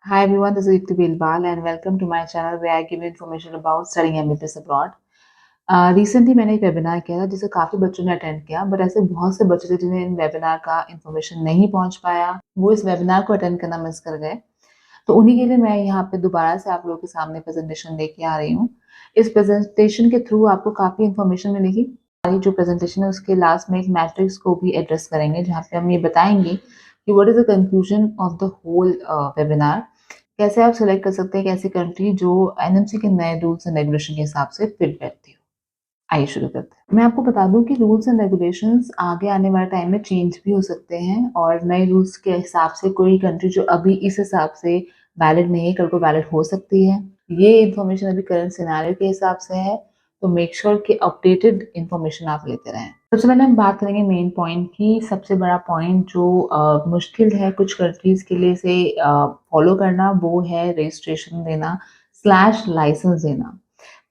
Hi everyone, this is Yukti Bilbal and welcome to my channel where I give you information about studying MBBS abroad. Recently मैंने एक webinar किया था जिसे काफ़ी बच्चों ने अटेंड किया बट ऐसे बहुत से बच्चे थे जिन्हें इन वेबिनार का इन्फॉर्मेशन नहीं पहुंच पाया, वो इस वेबिनार को अटेंड करना मिस कर गए। तो उन्हीं के लिए मैं यहाँ पे दोबारा से आप लोगों के सामने प्रेजेंटेशन लेके आ रही हूँ। इस प्रेजेंटेशन के थ्रू आपको काफ़ी इन्फॉर्मेशन मिलेगी। हमारी जो प्रेजेंटेशन है उसके लास्ट में एक मैट्रिक्स को भी एड्रेस करेंगे जहाँ पे हम ये बताएंगे कि what is the conclusion of the whole webinar. कैसे आप सेलेक्ट कर सकते हैं एक ऐसी कंट्री जो एनएमसी के नए रूल्स एंड रेगुलेशन के हिसाब से फिट बैठती हो। आइए शुरू करते हैं। मैं आपको बता दूं कि रूल्स एंड रेगुलेशंस आगे आने वाले टाइम में चेंज भी हो सकते हैं और नए रूल्स के हिसाब से कोई कंट्री जो अभी इस हिसाब से वैलिड नहीं है कल को वैलिड हो सकती है। ये इन्फॉर्मेशन अभी करंट सिनेरियो के हिसाब से है, तो मेक श्योर कि अपडेटेड इन्फॉर्मेशन आप लेते रहें। सबसे पहले हम बात करेंगे मेन पॉइंट की। सबसे बड़ा पॉइंट जो मुश्किल है कुछ कंट्रीज के लिए से फॉलो करना, वो है रजिस्ट्रेशन देना स्लैश लाइसेंस देना।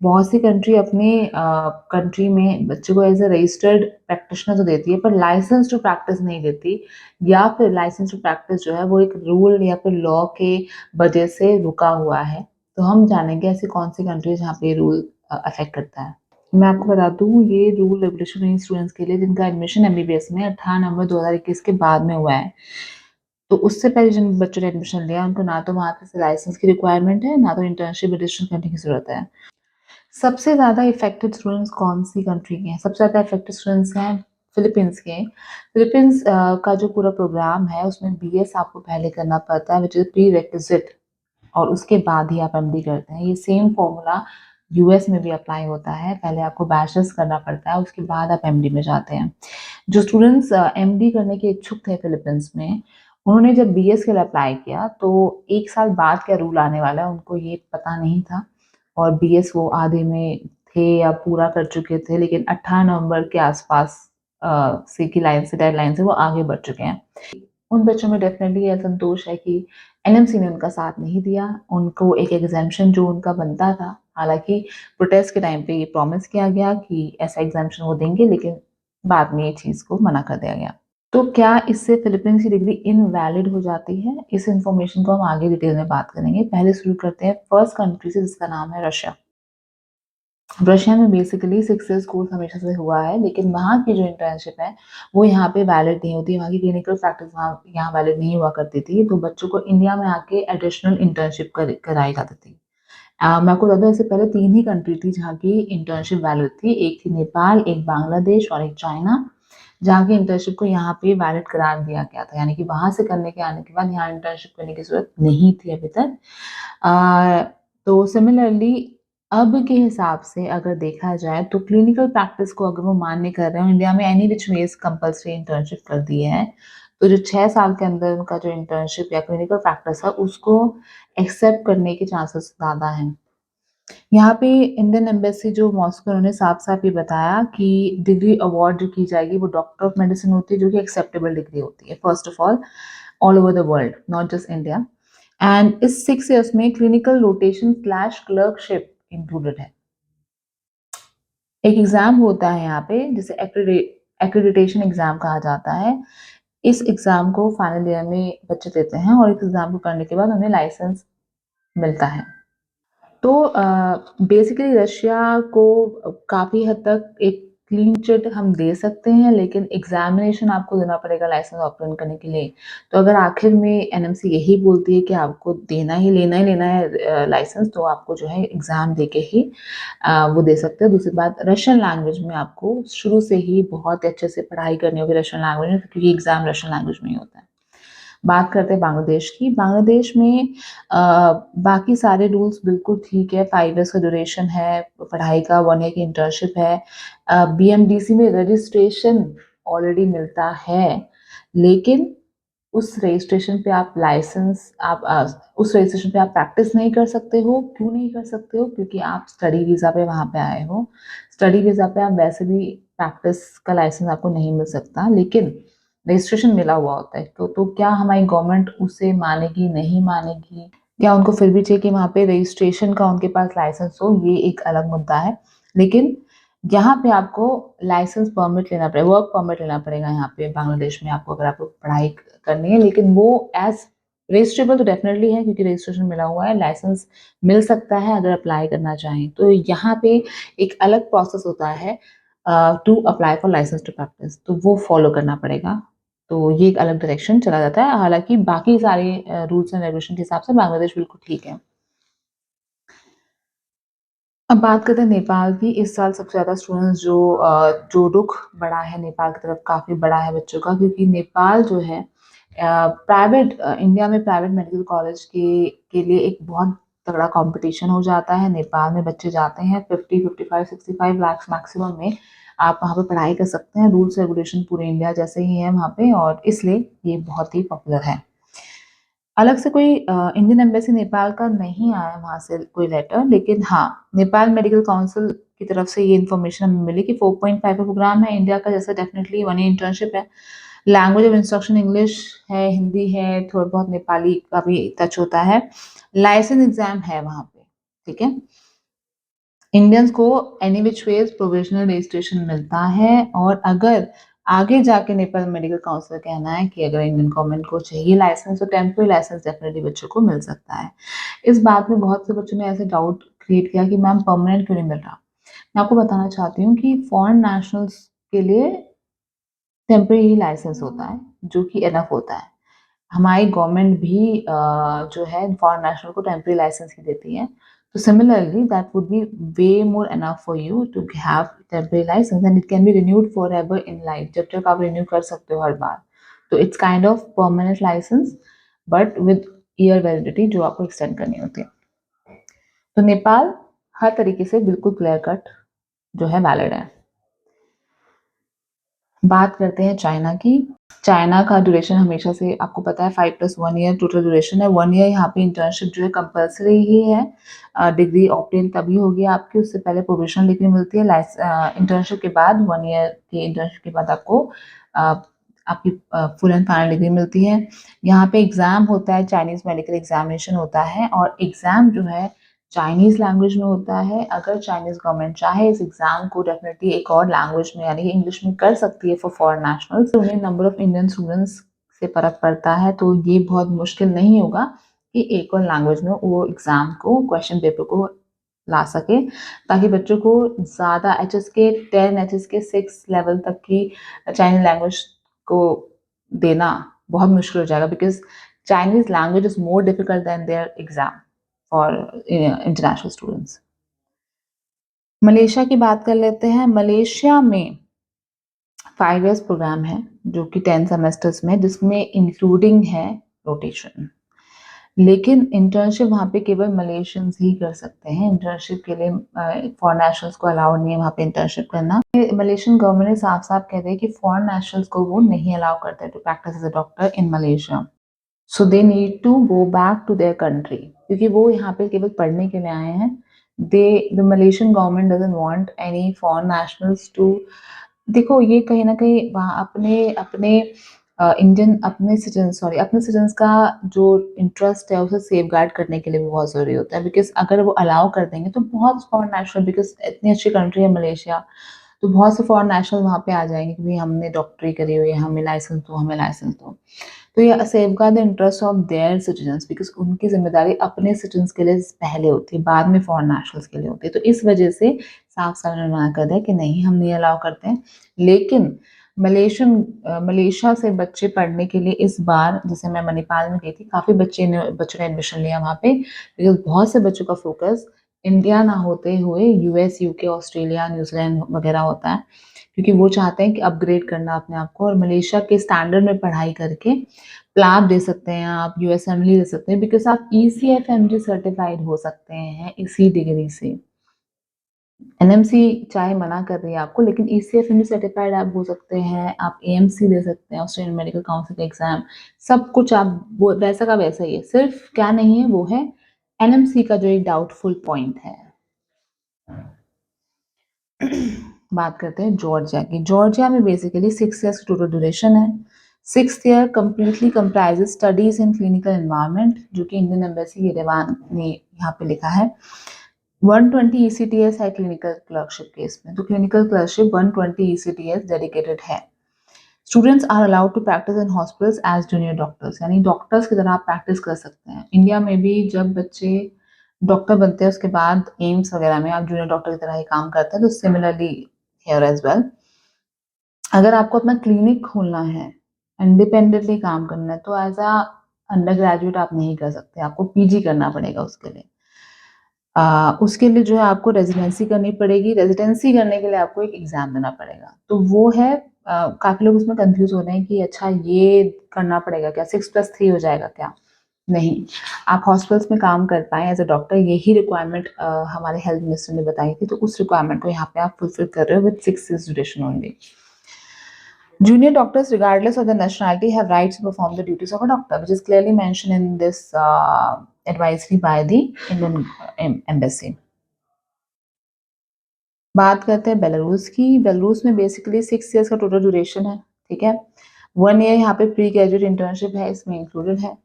बहुत सी कंट्री अपने कंट्री में बच्चे को एज अ रजिस्टर्ड प्रैक्टिशनर तो देती है पर लाइसेंस टू प्रैक्टिस नहीं देती, या फिर लाइसेंस टू प्रैक्टिस जो है वो एक रूल या फिर लॉ के वजह से रुका हुआ है। तो हम जानेंगे ऐसी कौन सी कंट्री जहाँ पे रूल अफेक्ट करता है। मैं आपको बता दूँ ये रूल रेगुलेशन उन स्टूडेंट्स के लिए जिनका एडमिशन एमबीबीएस में 18 नवंबर 2021 के बाद में हुआ है। तो उससे पहले जिन बच्चों ने एडमिशन लिया उनको ना तो वहाँ पे लाइसेंस की रिक्वायरमेंट है, ना तो इंटर्नशिप रजिस्ट्रेशन करने की ज़रूरत है। सबसे ज़्यादा इफ़ेक्टेड स्टूडेंट्स कौन-सी कंट्री के हैं? सबसे ज़्यादा इफ़ेक्टेड स्टूडेंट्स हैं फिलीपींस के। फिलीपींस का जो पूरा प्रोग्राम है उसमें बीएस आपको पहले करना पड़ता है, व्हिच इज़ प्रीरेक्विज़िट, और उसके बाद ही आप एमडी करते हैं। ये सेम फॉर्मूला यूएस में भी अप्लाई होता है। पहले आपको बैचलर्स करना पड़ता है, उसके बाद आप एमडी में जाते हैं। जो स्टूडेंट्स एमडी करने के इच्छुक थे फिलीपींस में, उन्होंने जब बीएस के लिए अप्लाई किया तो 1 साल बाद क्या रूल आने वाला है उनको ये पता नहीं था और बीएस वो आधे में थे या पूरा कर चुके थे, लेकिन 18 नवंबर के आसपास से की लाइन से डेडलाइन से वो आगे बढ़ चुके हैं। उन बच्चों में डेफ़िनेटली ये असंतोष है कि एनएमसी ने उनका साथ नहीं दिया। उनको एक एग्ज़ैम्पशन जो उनका बनता था, हालाँकि प्रोटेस्ट के टाइम पे ये प्रॉमिस किया गया कि ऐसा एग्ज़ैम्पशन वो देंगे, लेकिन बाद में ये चीज़ को मना कर दिया गया। तो क्या इससे फिलीपींस की डिग्री इनवैलिड हो जाती है? इस इन्फॉर्मेशन को हम आगे डिटेल में बात करेंगे। पहले शुरू करते हैं फर्स्ट कंट्री से जिसका नाम है रशिया। रशिया में बेसिकली 6 इयर्स कोर्स हमेशा से हुआ है, लेकिन वहाँ की जो इंटर्नशिप है, वो यहाँ पे वैलिड नहीं होती। वहाँ की क्लिनिकल प्रैक्टिस वहाँ यहाँ वैलिड नहीं हुआ करती थी, तो बच्चों को इंडिया में आके एडिशनल इंटर्नशिप कराई जाती थी। मैं आपको बता दूँ इससे पहले 3 ही कंट्री थी जहाँ की इंटर्नशिप वैलिड थी। एक थी नेपाल, एक बांग्लादेश और एक चाइना, जहाँ की इंटर्नशिप को यहाँ पे वैलिड करार दिया गया था। यानी कि वहाँ से करने के आने के बाद यहाँ इंटर्नशिप करने की ज़रूरत नहीं थी अभी तक। तो सिमिलरली अब के हिसाब से अगर देखा जाए तो क्लिनिकल प्रैक्टिस को अगर वो मान्य कर रहे हो इंडिया में any which ways compulsory internship कर दी है, तो जो 6 साल के अंदर उनका जो इंटर्नशिप या क्लिनिकल प्रैक्टिस है उसको एक्सेप्ट करने के चांसेस ज़्यादा हैं। यहाँ पे इंडियन एम्बेसी जो मॉस्को, उन्होंने साफ-साफ ये बताया कि डिग्री अवार्ड जो की जाएगी वो डॉक्टर ऑफ मेडिसिन होती है जो कि एक्सेप्टेबल डिग्री होती है first of all over the world, not just India. And इस 6 इयर्स में clinical rotation slash clerkship included है। एक एग्ज़ाम होता है यहाँ पे जिसे एक्रेडिटेशन एग्ज़ाम कहा जाता है। इस एग्ज़ाम को फाइनल ईयर में बच्चे देते हैं और इस एग्ज़ाम को करने के बाद उन्हें लाइसेंस मिलता है। तो बेसिकली रशिया को काफ़ी हद तक एक क्लीन चिट हम दे सकते हैं, लेकिन एग्ज़ामिनेशन आपको देना पड़ेगा लाइसेंस ऑब्टेन करने के लिए। तो अगर आखिर में एनएमसी यही बोलती है कि आपको ही लेना है लाइसेंस, तो आपको जो है एग्ज़ाम देके ही वो दे सकते हैं। दूसरी बात, रशियन लैंग्वेज में आपको शुरू से ही बहुत अच्छे से पढ़ाई करनी होगी रशियन लैंग्वेज में, क्योंकि एग्ज़ाम रशियन लैंग्वेज में ही होता है। बात करते हैं बांग्लादेश की। बांग्लादेश में बाकी सारे रूल्स बिल्कुल ठीक है, 5 इयर्स का ड्यूरेशन है पढ़ाई का, 1 ईयर की इंटर्नशिप है। बीएमडीसी में रजिस्ट्रेशन ऑलरेडी मिलता है, लेकिन उस रजिस्ट्रेशन पे आप उस रजिस्ट्रेशन पे आप प्रैक्टिस नहीं कर सकते हो। क्यों नहीं कर सकते हो? क्योंकि आप स्टडी वीज़ा पे वहाँ पे आए हो। स्टडी वीज़ा पे आप वैसे भी प्रैक्टिस का लाइसेंस आपको नहीं मिल सकता, लेकिन रजिस्ट्रेशन मिला हुआ होता है। तो क्या हमारी गवर्नमेंट उसे मानेगी, नहीं मानेगी? या उनको फिर भी चाहिए कि वहाँ पे रजिस्ट्रेशन का उनके पास लाइसेंस हो, ये एक अलग मुद्दा है। लेकिन यहाँ पे आपको लाइसेंस परमिट लेना पड़ेगा, वर्क परमिट लेना पड़ेगा यहाँ पे बांग्लादेश में आपको, अगर आपको पढ़ाई करनी है, लेकिन वो एज़ रजिस्ट्रेबल तो डेफिनेटली है क्योंकि रजिस्ट्रेशन मिला हुआ है, लाइसेंस मिल सकता है अगर अप्लाई करना चाहें। तो यहाँ पे एक अलग प्रोसेस होता है to apply for licence to practise, तो वो फॉलो करना पड़ेगा। तो ये एक अलग डायरेक्शन चला जाता है, हालाँकि बाकी सारे रूल्स एंड रेगुलेशन के हिसाब से बांग्लादेश बिल्कुल ठीक है। अब बात करते हैं नेपाल की। इस साल सबसे ज़्यादा स्टूडेंट्स जो रुख बढ़ा है नेपाल की तरफ काफ़ी बड़ा है बच्चों का, क्योंकि नेपाल जो है प्राइवेट इंडिया में प्राइवेट मेडिकल कॉलेज के लिए एक बहुत तगड़ा कॉम्पिटिशन हो जाता है। नेपाल में बच्चे जाते हैं 50, 55, 65 लाख मैक्सिमम में आप वहाँ पे पढ़ाई कर सकते हैं। रूल्स रेगुलेशन पूरे इंडिया जैसे ही है वहाँ पे, और इसलिए ये बहुत ही पॉपुलर है। अलग से कोई इंडियन एम्बेसी नेपाल का नहीं आया वहाँ से कोई लेटर, लेकिन हाँ, नेपाल मेडिकल काउंसिल की तरफ से ये इन्फॉर्मेशन हमें मिली कि 4.5 का प्रोग्राम है इंडिया का जैसा, डेफिनेटली 1 ईयर इंटर्नशिप है। लैंग्वेज ऑफ इंस्ट्रक्शन इंग्लिश है, हिंदी है, थोड़ा बहुत नेपाली का भी टच होता है। लाइसेंस एग्जाम है वहाँ पे, ठीक है। इंडियंस को any which ways provisional registration मिलता है, और अगर आगे जाके नेपाल मेडिकल काउंसिल का कहना है कि अगर इंडियन गवर्नमेंट को चाहिए लाइसेंस तो टेम्पररी लाइसेंस डेफिनेटली बच्चों को मिल सकता है। इस बात में बहुत से बच्चों ने ऐसे डाउट क्रिएट किया कि मैम परमानेंट क्यों नहीं मिल रहा। मैं आपको बताना चाहती हूँ कि फॉरेन नेशनल्स के लिए टेम्पररी ही लाइसेंस होता है, जो कि इनफ होता है। हमारी गवर्नमेंट भी जो है फॉरेन नेशनल को टेम्पररी लाइसेंस ही देती है। तो similarly that would be way more enough for you to have temporary licence, and it can be renewed forever in life, जब तक आप रिन्यू कर सकते हो हर बार। तो it's kind of permanent licence but with year validity जो आपको एक्सटेंड करनी होती है। तो नेपाल हर तरीके से बिल्कुल क्लियर कट जो है वैलिड है। बात करते हैं चाइना की। चाइना का ड्यूरेशन हमेशा से आपको पता है 5+1 ईयर टोटल ड्यूरेशन है। 1 ईयर यहाँ पे इंटर्नशिप जो है कंपल्सरी ही है। डिग्री ऑब्टेन तभी होगी आपकी, उससे पहले प्रोविजनल डिग्री मिलती है। इंटर्नशिप के बाद 1 ईयर की इंटर्नशिप के बाद आपको आपकी फुल एंड फाइनल डिग्री मिलती है। यहाँ पे एग्ज़ाम होता है, चाइनीज़ मेडिकल एग्जामिनेशन होता है, और एग्ज़ाम जो है चाइनीज़ लैंग्वेज में होता है। अगर चाइनीज़ गवर्नमेंट चाहे इस एग्ज़ाम को डेफिनेटली एक और लैंग्वेज में यानी कि इंग्लिश में कर सकती है फॉर फॉरेन नेशनल्स। तो उन्हें नंबर ऑफ इंडियन स्टूडेंट्स से फ़र्क पड़ता है, तो ये बहुत मुश्किल नहीं होगा कि एक और लैंग्वेज में वो एग्ज़ाम को, क्वेश्चन पेपर को ला सके, ताकि बच्चों को ज़्यादा HSK 10, HSK 6 लेवल तक की चाइनीज़ लैंग्वेज को देना बहुत मुश्किल हो जाएगा, because Chinese language is more difficult than their exam for international students. Malaysia की बात कर लेते हैं। मलेशिया में 5 इयर्स प्रोग्राम है जो कि 10 सेमेस्टर्स में, जिसमें इंक्लूडिंग है रोटेशन। लेकिन इंटर्नशिप वहाँ पे केवल मलेशियंस ही कर सकते हैं। इंटर्नशिप के लिए फॉरेन नेशनल्स को अलाउ नहीं है वहाँ पे इंटर्नशिप करना। मलेशियन गवर्नमेंट ने साफ-साफ कह दिया कि फॉरेन नेशनल्स को वो नहीं अलाउ करते to practise as a doctor in Malaysia. So they need to go back to their country, क्योंकि वो यहाँ पे केवल पढ़ने के लिए आए हैं। The Malaysian government doesn't want any foreign nationals to, देखो ये कहीं न कहीं वहाँ अपने अपने इंडियन अपने सिटीज़न्स का जो इंटरेस्ट है उसे सेफगार्ड करने के लिए भी बहुत ज़रूरी होता है, बिकॉज़ अगर वो अलाउ कर देंगे तो बहुत फॉरेन नेशनल, बिकॉज़ इतनी अच्छी कंट्री है मलेशिया, तो बहुत से फॉरेन नेशनल वहाँ पे आ जाएँगे कि भई हमने डॉक्टरी करी हुई है, हमें लाइसेंस दो, हमें लाइसेंस दो। तो ये safeguard the interest of their citizens, because उनकी ज़िम्मेदारी अपने सिटीजन्स के लिए पहले होती है, बाद में फॉरेन नेशनल्स के लिए होती है। तो इस वजह से साफ-साफ उन्होंने मना कर दिया कि नहीं, हम नहीं अलाउ करते हैं। लेकिन मलेशिया से बच्चे पढ़ने के लिए इस बार, जैसे मैं मणिपाल में गई थी, काफ़ी बच्चों ने एडमिशन लिया वहाँ पे, बिकॉज़ बहुत से बच्चों का फ़ोकस इंडिया ना होते हुए यूएस, यूके, ऑस्ट्रेलिया, न्यूज़ीलैंड वगैरह होता है, क्योंकि वो चाहते हैं कि अपग्रेड करना अपने आप को, और मलेशिया के स्टैंडर्ड में पढ़ाई करके प्लाब दे सकते हैं आप, यूएसएमएल दे सकते हैं, बिकॉज़ आप ईसीएफएमजी सर्टिफाइड हो सकते हैं इसी डिग्री से। एनएमसी चाहे मना कर रही है आपको, लेकिन ईसीएफएमजी सर्टिफाइड आप हो सकते हैं, आप एएमसी दे सकते हैं, ऑस्ट्रेलियन मेडिकल काउंसिल का एग्ज़ाम, सब कुछ आप वो वैसा का वैसा ही है। सिर्फ़ क्या नहीं है वो है एनएमसी का जो एक डाउटफुल पॉइंट है। बात करते हैं जॉर्जिया की। जॉर्जिया में बेसिकली 6 इयर्स की टोटल ड्यूरेशन है। 6th year completely comprises studies in clinical environment, जो कि इंडियन एम्बेसी येरेवान ने यहाँ पे लिखा है। 120 ECTS है क्लिनिकल क्लर्कशिप के इसमें, तो क्लिनिकल क्लर्कशिप 120 ECTS डेडिकेटेड है। Students are allowed to practise in hospitals as junior doctors, यानी डॉक्टर्स की तरह आप प्रैक्टिस कर सकते हैं। इंडिया में भी जब बच्चे डॉक्टर बनते हैं उसके बाद एम्स वगैरह में आप जूनियर डॉक्टर की तरह ही काम करते हैं, तो सिमिलरली हियर एज वेल। अगर आपको अपना क्लिनिक खोलना है, इंडिपेंडेंटली काम करना है, तो एज अ अंडर ग्रेजुएट आप नहीं कर सकते, आपको पीजी करना पड़ेगा उसके लिए। उसके लिए जो है आपको रेजिडेंसी करनी पड़ेगी, रेजिडेंसी करने के लिए आपको एक एग्ज़ाम देना पड़ेगा। तो वो है काफ़ी लोग उसमें कन्फ्यूज़ हो रहे हैं कि अच्छा ये करना पड़ेगा क्या? 6+3 हो जाएगा क्या? नहीं, आप हॉस्पिटल्स में काम कर पाएँ एज़ अ डॉक्टर, यही रिक्वायरमेंट हमारे हेल्थ मिनिस्टर ने बताई थी, तो उस रिक्वायरमेंट को यहाँ पे आप फुलफिल कर रहे हो with 6 years duration only. Junior doctors, regardless of the nationality, have rights to perform the duties of a doctor, which is clearly mentioned in this advisory by the Indian Embassy. बात करते हैं Belarus की। Belarus में basically 6 years का total duration है, ठीक है। 1 year यहाँ पे प्री ग्रेजुएट इंटर्नशिप है, इसमें इंक्लूडेड है।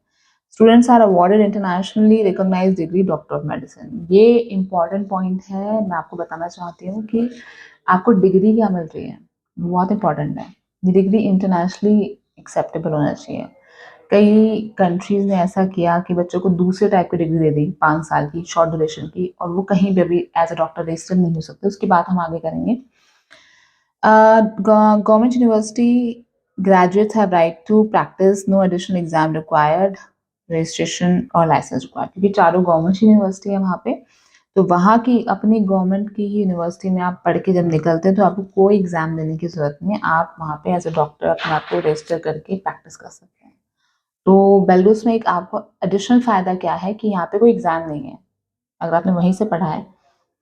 Students are awarded internationally recognised degree doctor of medicine. ये इंपॉर्टेंट पॉइंट है, मैं आपको बताना चाहती हूँ कि आपको डिग्री क्या मिल रही है, बहुत इंपॉर्टेंट है। ये डिग्री इंटरनेशनली एक्सेप्टेबल होना चाहिए। कई कंट्रीज़ ने ऐसा किया कि बच्चों को दूसरे टाइप की डिग्री दे दी 5 साल की, शॉर्ट ड्यूरेशन की, और वो कहीं पे भी एज़ अ डॉक्टर रजिस्टर नहीं हो सकते, उसकी बात हम आगे करेंगे। Government university graduates have right to practice, no additional exam required, registration और लाइसेंस रिक्वायर्ड, क्योंकि चारों गवर्नमेंट यूनिवर्सिटी है वहाँ पे। तो वहाँ की अपनी गवर्नमेंट की ही यूनिवर्सिटी में आप पढ़ के जब निकलते हैं तो आपको कोई एग्जाम देने की जरूरत नहीं है, आप वहाँ पे एज अ डॉक्टर अपने आप को रजिस्टर करके प्रैक्टिस कर सकते हैं। तो बेलारूस में एक आपको एडिशनल फ़ायदा क्या है कि यहाँ पे कोई एग्ज़ाम नहीं है। अगर आपने वहीं से पढ़ा है,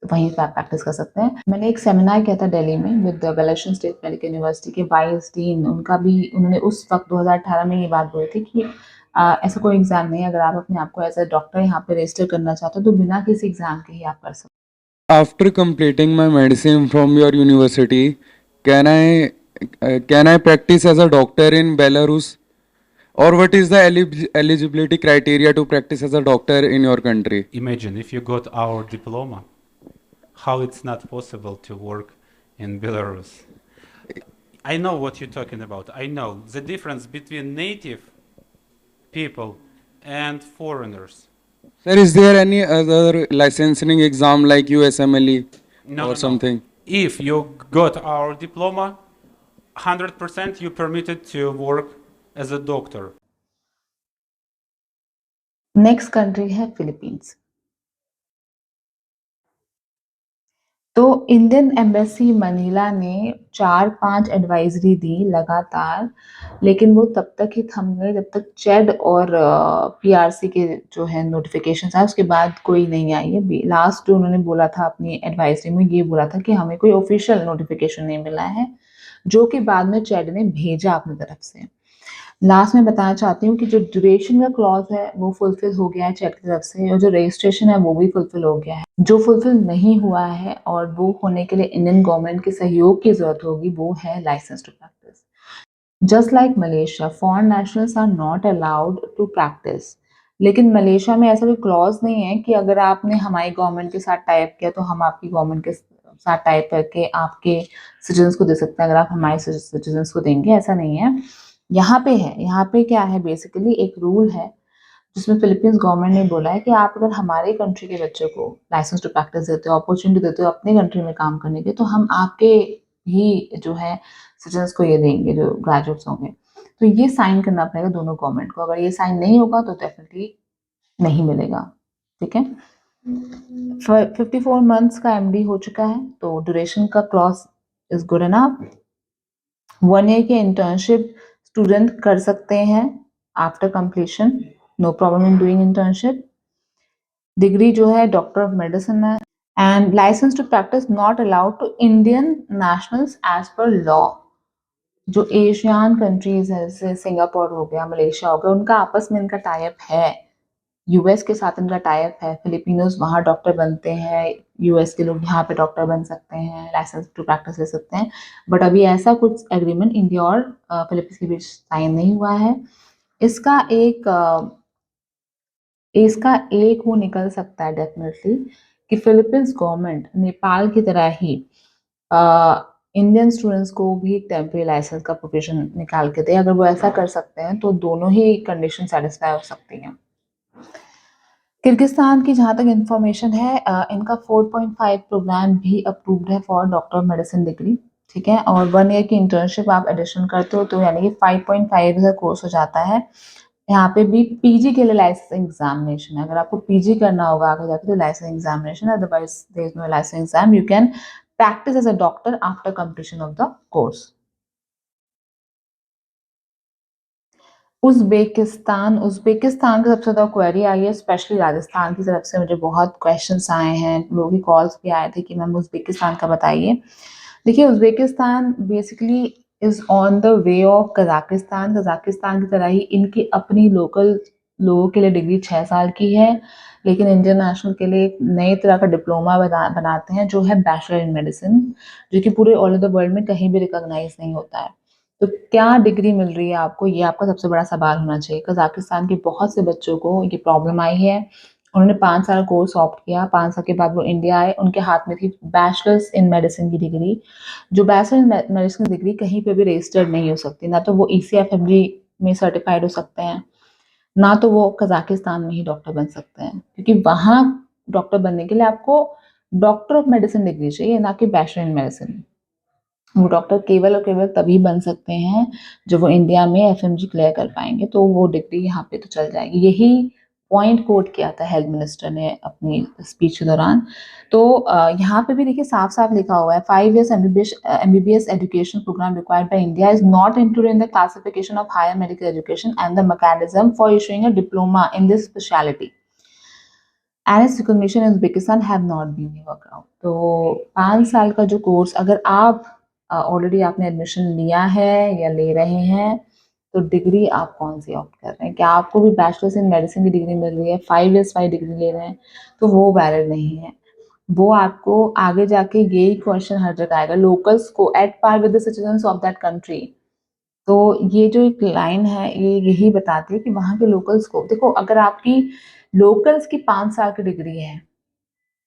तो वहीं पे आप प्रैक्टिस कर सकते हैं। मैंने एक सेमिनार किया था दिल्ली में with Belarusian state medical university के वाइस डीन, उन्होंने उस वक़्त 2018 में ये बात बोली थी कि ऐसा कोई एग्ज़ाम नहीं है, अगर आप अपने आप को एज़ अ डॉक्टर यहाँ पे रजिस्टर करना चाहते हो, तो बिना किसी एग्ज़ाम के ही आप कर सकते हो। After completing my medicine from your university, can I practice as a doctor in Belarus? Or what is the eligibility criteria to practice as a doctor in your country? Imagine if you got our diploma, how it's not possible to work in Belarus. I know what you're talking about. I know the difference between native people and foreigners. Sir, is there any other licensing exam like USMLE No, or no, no. something? If you got our diploma, 100% you permitted to work as a doctor. Next country है Philippines. तो Indian embassy Manila ने 4-5 advisory दी लगातार, लेकिन वो तब तक ही थम गए जब तक चेड और पीआरसी के जो है नोटिफिकेशन आए, उसके बाद कोई नहीं आई है। लास्ट जो उन्होंने बोला था अपनी एडवाइजरी में, ये बोला था कि हमें कोई ऑफिशियल नोटिफिकेशन नहीं मिला है, जो कि बाद में चेड ने भेजा अपनी तरफ से। लास्ट में बताना चाहती हूँ कि जो ड्यूरेशन का क्लॉज है वो फुलफिल हो गया है चेक की तरफ से, और जो रजिस्ट्रेशन है वो भी फुलफिल हो गया है। जो फुलफिल नहीं हुआ है और वो होने के लिए इंडियन गवर्नमेंट के सहयोग की जरूरत होगी, वो है licence to practise. Just like Malaysia, foreign nationals are not allowed to practise. लेकिन मलेशिया में ऐसा कोई क्लॉज नहीं है कि अगर आपने हमारी गवर्नमेंट के साथ टाइप किया तो हम आपकी गवर्नमेंट के साथ टाइप करके आपके सिटीजन्स को दे सकते हैं, अगर आप हमारे सिटीजन्स को देंगे, ऐसा नहीं है। यहाँ पे है, यहाँ पे क्या है, बेसिकली एक रूल है जिसमें फिलीपींस गवर्नमेंट ने बोला है कि आप अगर हमारे कंट्री के बच्चे को लाइसेंस टू प्रैक्टिस देते हो, अपॉर्चुनिटी देते हो अपने कंट्री में काम करने की, तो हम आपके ही जो है सिटीजन्स को ये देंगे जो ग्रेजुएट्स होंगे। तो ये साइन करना पड़ेगा दोनों गवर्नमेंट को, अगर ये साइन नहीं होगा तो डेफिनेटली नहीं मिलेगा, ठीक है। 54 मंथ्स का एमडी हो चुका है, तो ड्यूरेशन का clause is good enough. 1 year की इंटर्नशिप स्टूडेंट कर सकते हैं after completion, no problem in doing internship. Degree जो है डॉक्टर ऑफ मेडिसिन है, and licence to practise not allowed to Indian nationals as per law. जो ASEAN countries है जैसे सिंगापुर हो गया, मलेशिया हो गया, उनका आपस में इनका टाइप है, यूएस के साथ इनका टाइप है। फिलिपिनोज वहाँ डॉक्टर बनते हैं, यूएस के लोग यहाँ पे डॉक्टर बन सकते हैं, लाइसेंस टू प्रैक्टिस ले सकते हैं। बट अभी ऐसा कुछ एग्रीमेंट इंडिया और फिलीपींस के बीच साइन नहीं हुआ है। इसका एक वो निकल सकता है डेफिनेटली कि फिलीपींस गवर्नमेंट नेपाल की तरह ही इंडियन स्टूडेंट्स को भी एक टेम्परेरी लाइसेंस का प्रोविजन निकाल के दें। अगर वो ऐसा कर सकते हैं तो दोनों ही कंडीशन सेटिस्फाई हो सकती हैं। किर्गिस्तान की जहाँ तक इन्फॉर्मेशन है, इनका 4.5 प्रोग्राम भी अप्रूव्ड है for doctor of medicine degree, ठीक है। और 1 ईयर की इंटर्नशिप आप एडिशन करते हो तो यानी कि 5.5 का कोर्स हो जाता है। यहाँ पे भी पीजी के लिए लाइसेंस एग्जामिनेशन है। अगर आपको पीजी करना होगा आगे जाके तो licence examination, otherwise there is no licence exam, you can practise as a doctor after completion of the course. Uzbekistan Uzbekistan की सबसे ज़्यादा क्वेरी आई है, स्पेशली राजस्थान की तरफ से मुझे बहुत क्वेश्चंस आए हैं, लोगों की कॉल्स भी आए थे कि मैम उज़्बेकिस्तान का बताइए। देखिए, Uzbekistan basically is on the way of Kazakhstan. Kazakhstan की तरह ही इनकी अपनी लोकल लोगों के लिए डिग्री 6 साल की है, लेकिन इंटरनेशनल के लिए एक नई तरह का डिप्लोमा बनाते हैं जो है बैचलर इन मेडिसिन, जो कि पूरे ऑल ओवर द वर्ल्ड में कहीं भी रिकॉग्नाइज़ नहीं होता है। तो क्या डिग्री मिल रही है आपको, ये आपका सबसे बड़ा सवाल होना चाहिए। कज़ाकिस्तान के बहुत से बच्चों को ये प्रॉब्लम आई है। उन्होंने 5 साल कोर्स ऑप्ट किया, 5 साल के बाद वो इंडिया आए, उनके हाथ में थी बैचलर्स इन मेडिसिन की डिग्री, जो बैचलर इन मेडिसिन की डिग्री कहीं पे भी रजिस्टर्ड नहीं हो सकती। ना तो वो ईसीएफएमजी में सर्टिफाइड हो सकते हैं, ना तो वो कज़ाकिस्तान में ही डॉक्टर बन सकते हैं, क्योंकि वहाँ डॉक्टर बनने के लिए आपको डॉक्टर ऑफ मेडिसिन डिग्री चाहिए, ना कि बैचलर इन मेडिसिन। वो डॉक्टर केवल और केवल तभी बन सकते हैं जब वो इंडिया में एफएमजी क्लियर कर पाएंगे, तो वो डिग्री यहाँ पे तो चल जाएगी। यही पॉइंट कोट किया था हेल्थ मिनिस्टर ने अपनी स्पीच के दौरान। तो यहाँ पे भी देखिए साफ साफ लिखा हुआ है, 5 years MBBS education programme required by India is not included in the classification of higher medical education and the mechanism for issuing a diploma in this speciality and its recognition in Uzbekistan have not been work out. तो 5 साल का जो course अगर आप already आपने admission लिया है या ले रहे हैं, तो डिग्री आप कौन सी ऑप्ट कर रहे हैं? क्या आपको भी बैचलर्स इन मेडिसिन की डिग्री मिल रही है, 5 years वाली डिग्री ले रहे हैं, तो वो वैलिड नहीं है। वो आपको आगे जाके यही क्वेश्चन हर जगह आएगा, लोकल्स को at par with the citizens of that country. तो ये जो एक लाइन है, ये यही बताती है कि वहाँ के लोकल्स को देखो, अगर आपकी लोकल्स की 5 साल की डिग्री है,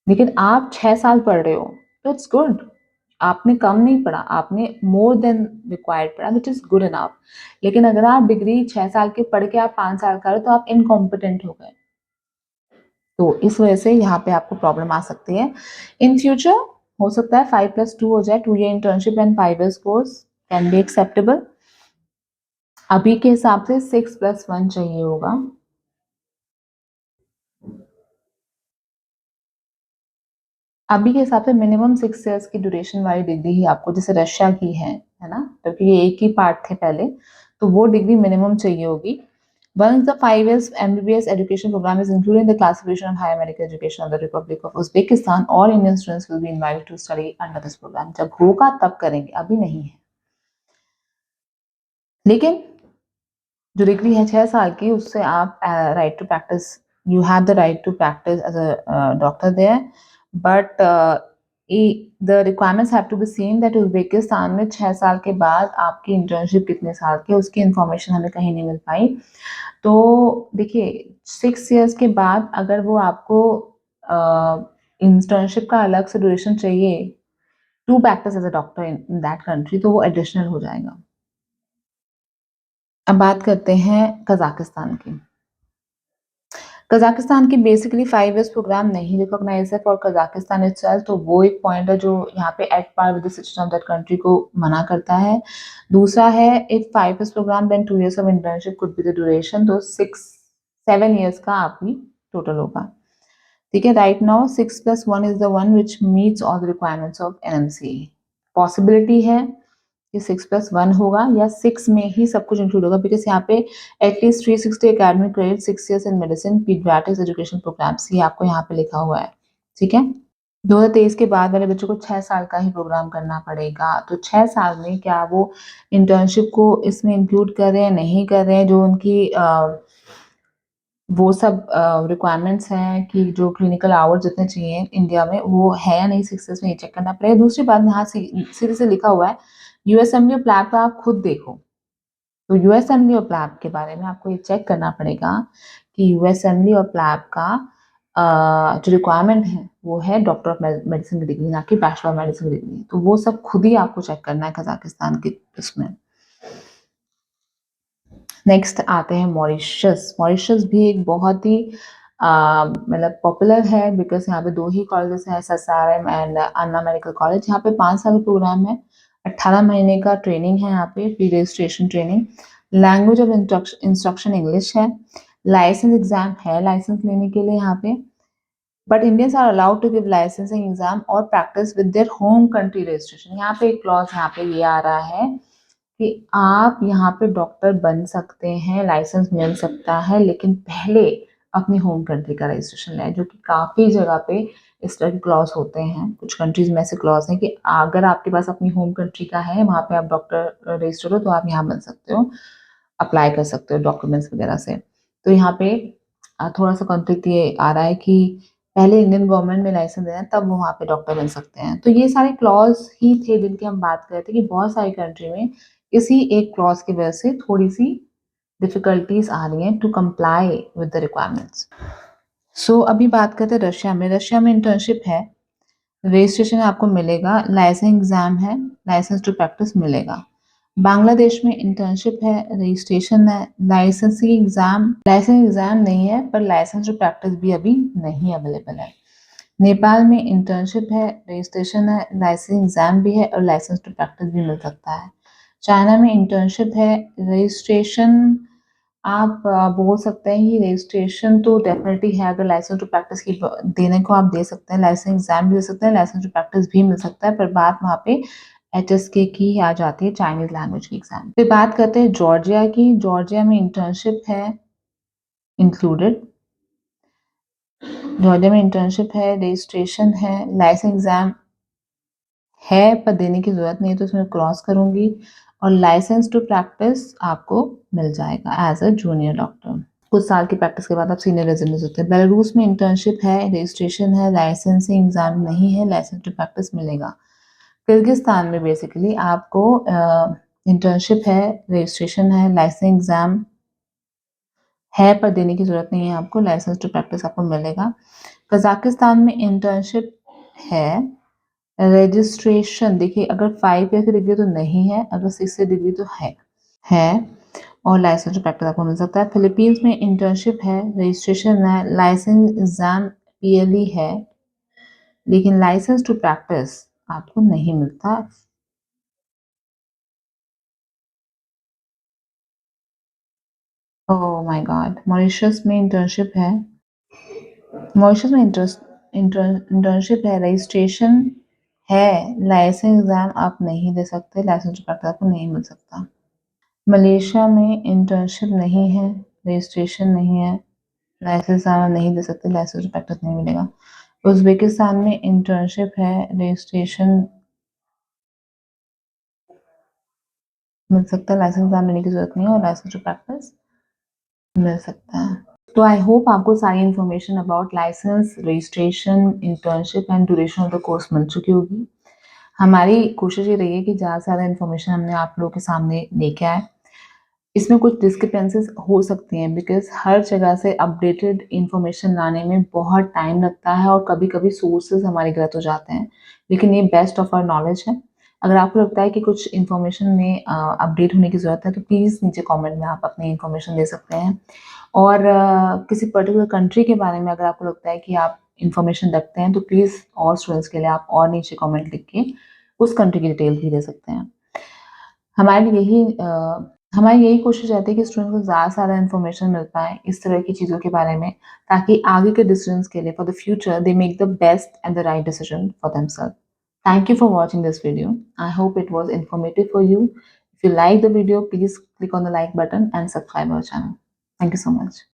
लेकिन आप 6 साल पढ़ रहे हो, तो इट्स गुड। आपने कम नहीं पढ़ा, आपने मोर देन रिक्वायर्ड पढ़ा, व्हिच इज़ गुड इनफ। लेकिन अगर आप डिग्री 6 साल की पढ़ के आप 5 साल कर रहे हो, तो आप इनकॉम्पिटेंट हो गए। तो इस वजह से यहाँ पे आपको प्रॉब्लम आ सकती है। इन फ्यूचर हो सकता है 5+2 हो जाए, 2 year internship and 5 years course can be acceptable. अभी के हिसाब से 6+1 चाहिए होगा। अभी के हिसाब से मिनिमम 6 years की ड्यूरेशन वाली डिग्री ही आपको, जैसे रशिया की है ना? क्योंकि ये एक ही पार्ट थे पहले, तो वो डिग्री मिनिमम चाहिए होगी। Once the 5 years MBBS education program is included in the classification of higher medical education of the Republic of Uzbekistan, all Indian students will be invited to study under this program. जब होगा तब करेंगे, अभी नहीं है। लेकिन जो degree है 6 साल की, उससे आप right to practise, you have the right to practise as a doctor there, but the requirements have to be seen that Uzbekistan में 6 साल के बाद आपकी इंटर्नशिप कितने साल की है, उसकी इन्फॉर्मेशन हमें कहीं नहीं मिल पाई। तो देखिए 6 years के बाद अगर वो आपको इंटर्नशिप का अलग से ड्यूरेशन चाहिए to practise as a doctor in that country, तो वो एडिशनल हो जाएगा। अब बात करते हैं कज़ाकिस्तान की। कज़ाकिस्तान की बेसिकली 5 years प्रोग्राम नहीं रिकॉग्नाइज़ है फॉर कज़ाकिस्तान इटसेल्फ, तो वो एक पॉइंट है जो यहाँ पे at par with the citizen of that country को मना करता है। दूसरा है, if 5 years programme then 2 years of internship could be the duration, तो 7 years का आपकी टोटल होगा। ठीक है, right now 6+1 is the one which meets all the requirements of एनएमसीई। Possibility है कि 6+1 होगा या 6 में ही सब कुछ इंक्लूड होगा, बिकॉज यहाँ पे एटलीस्ट 360 एकेडमिक क्रेडिट, 6 years इन मेडिसिन पीडियाट्रिक्स एजुकेशन प्रोग्राम्स, ये आपको यहाँ पे लिखा हुआ है। ठीक है, 2023 के बाद वाले बच्चों को 6 साल का ही प्रोग्राम करना पड़ेगा। तो 6 साल में क्या वो इंटर्नशिप को इसमें इंक्लूड कर रहे हैं, नहीं कर रहे हैं, जो उनकी वो सब रिक्वायरमेंट्स हैं कि जो क्लिनिकल आवर्स जितने चाहिए इंडिया में, वो है या नहीं 6 years में, ये चेक करना पड़ेगा। दूसरी बात, यहाँ सीधे से लिखा हुआ है यूएसएमडी और प्लैब का आप खुद देखो। तो यूएसएमडी और प्लैब के बारे में आपको ये चेक करना पड़ेगा कि यूएसएमडी और प्लैब का जो रिक्वायरमेंट है वो है डॉक्टर ऑफ मेडिसिन की डिग्री, ना कि बैचलर ऑफ मेडिसिन की डिग्री। तो वो सब खुद ही आपको चेक करना है कजाकिस्तान के उसमें। नेक्स्ट आते हैं मॉरिशस। मॉरिशस भी एक बहुत ही मतलब पॉपुलर है बिकॉज यहाँ पे 2 ही कॉलेजेस हैं, SSRM and Anna medical college. यहाँ पे 5 साल का प्रोग्राम है, 18 महीने का ट्रेनिंग है यहाँ पे, pre registration training. Language of instruction English है। लाइसेंस एग्जाम है लाइसेंस लेने के लिए यहाँ पे, but Indians are allowed to give licensing exam और practise with their home country registration. यहाँ पे एक क्लॉज यहाँ पे ये आ रहा है कि आप यहाँ पे डॉक्टर बन सकते हैं, लाइसेंस मिल सकता है, लेकिन पहले अपनी होम कंट्री का रजिस्ट्रेशन लें, जो कि काफ़ी जगह पे इस तरह के क्लॉज होते हैं। कुछ कंट्रीज में ऐसे क्लॉज हैं कि अगर आपके पास अपनी होम कंट्री का है, वहाँ पे आप डॉक्टर रजिस्टर हो, तो आप यहाँ बन सकते हो, अप्लाई कर सकते हो डॉक्यूमेंट्स वगैरह से। तो यहाँ पे थोड़ा सा कॉन्फ्लिक्ट ये आ रहा है कि पहले इंडियन गवर्नमेंट में लाइसेंस देना है, तब वो वहाँ पे डॉक्टर बन सकते हैं। तो ये सारे क्लॉज ही थे जिनकी हम बात कर रहे थे कि बहुत सारी कंट्री में इसी एक क्लॉज की वजह से थोड़ी सी डिफिकल्टीज आ रही हैं to comply with the requirements. So अभी बात करते हैं रशिया में। रशिया में इंटर्नशिप है, रजिस्ट्रेशन आपको मिलेगा, लाइसेंस एग्जाम है, लाइसेंस टू प्रैक्टिस मिलेगा। बांग्लादेश में इंटर्नशिप है, रजिस्ट्रेशन है, लाइसेंस एग्जाम नहीं है, पर लाइसेंस टू प्रैक्टिस भी अभी नहीं अवेलेबल है। नेपाल में इंटर्नशिप है, रजिस्ट्रेशन है, लाइसेंस एग्जाम भी है और लाइसेंस टू प्रैक्टिस भी मिल सकता है। चाइना में इंटर्नशिप है, रजिस्ट्रेशन आप बोल सकते हैं कि रजिस्ट्रेशन तो डेफिनेटली है, अगर लाइसेंस टू प्रैक्टिस की देने को आप दे सकते हैं, लाइसेंस एग्जाम भी दे सकते हैं, लाइसेंस टू प्रैक्टिस भी मिल सकता है, पर बात वहाँ पे HSK की आ जाती है, चाइनीज लैंग्वेज की एग्जाम। फिर बात करते हैं जॉर्जिया की। जॉर्जिया में इंटर्नशिप है इंक्लूडेड, जॉर्जिया में इंटर्नशिप है, रजिस्ट्रेशन है, लाइसेंस एग्जाम है पर देने की जरूरत नहीं है, तो इसमें क्रॉस करूंगी, और लाइसेंस टू प्रैक्टिस आपको मिल जाएगा एज अ जूनियर डॉक्टर। कुछ साल की प्रैक्टिस के बाद आप सीनियर रेजिडेंट होते हैं। बेलारूस में इंटर्नशिप है, रजिस्ट्रेशन है, लाइसेंसिंग एग्जाम नहीं है, लाइसेंस टू प्रैक्टिस मिलेगा। किर्गिस्तान में बेसिकली आपको इंटर्नशिप है, रजिस्ट्रेशन है, लाइसेंस एग्जाम है पर देने की जरूरत नहीं है आपको, लाइसेंस टू प्रैक्टिस आपको मिलेगा। कजाकिस्तान में इंटर्नशिप है, रजिस्ट्रेशन देखिए अगर 5 ईयर की डिग्री तो नहीं है, अगर 6 ईयर डिग्री तो है, और लाइसेंस टू प्रैक्टिस आपको मिल सकता है। फिलीपींस में इंटर्नशिप है, रजिस्ट्रेशन है, लाइसेंस एग्जाम PLE है, लेकिन लाइसेंस टू प्रैक्टिस आपको नहीं मिलता। ओह माय गॉड, मॉरिशस में इंटर्नशिप है, मॉरिशस में इंटर्नशिप है, रजिस्ट्रेशन है, लाइसेंस एग्जाम आप नहीं दे सकते, लाइसेंस टू प्रैक्टिस आपको नहीं मिल सकता। मलेशिया में इंटर्नशिप नहीं है, रजिस्ट्रेशन नहीं है, लाइसेंस आप नहीं दे सकते, लाइसेंस टू प्रैक्टिस नहीं मिलेगा। उज़्बेकिस्तान में इंटर्नशिप है, रजिस्ट्रेशन मिल सकता है, लाइसेंस एग्जाम देने की जरूरत नहीं है, और लाइसेंस टू प्रैक्टिस मिल सकता है। तो आई होप आपको सारी information about licence, registration, internship and duration of the course मिल चुकी होगी। हमारी कोशिश ये रही है कि ज़्यादा से ज़्यादा इन्फॉर्मेशन हमने आप लोगों के सामने लेके आए। इसमें कुछ डिस्क्रिपेंसीज हो सकती हैं बिकॉज हर जगह से अपडेटेड इन्फॉर्मेशन लाने में बहुत टाइम लगता है और कभी-कभी सोर्सेज हमारे गलत हो जाते हैं, लेकिन ये बेस्ट ऑफ आवर नॉलेज है। अगर आपको लगता है कि कुछ इन्फॉर्मेशन में अपडेट होने की ज़रूरत है, तो प्लीज़ नीचे कमेंट में आप अपनी इन्फॉर्मेशन दे सकते हैं। और किसी पर्टिकुलर कंट्री के बारे में अगर आपको लगता है कि आप इन्फॉर्मेशन रखते हैं, तो प्लीज़ और स्टूडेंट्स के लिए आप और नीचे कमेंट लिख के उस कंट्री की डिटेल भी दे सकते हैं। हमारी यही हमारी यही कोशिश रहती है कि स्टूडेंट को ज़्यादा से ज़्यादा इन्फॉर्मेशन मिल पाए इस तरह की चीज़ों के बारे में, ताकि आगे के डिसीजंस के लिए for the future they make the best and the right decision for themselves. Thank you for watching this video. I hope it was informative for you. If you like the video, please click on the like button and subscribe our channel. Thank you so much.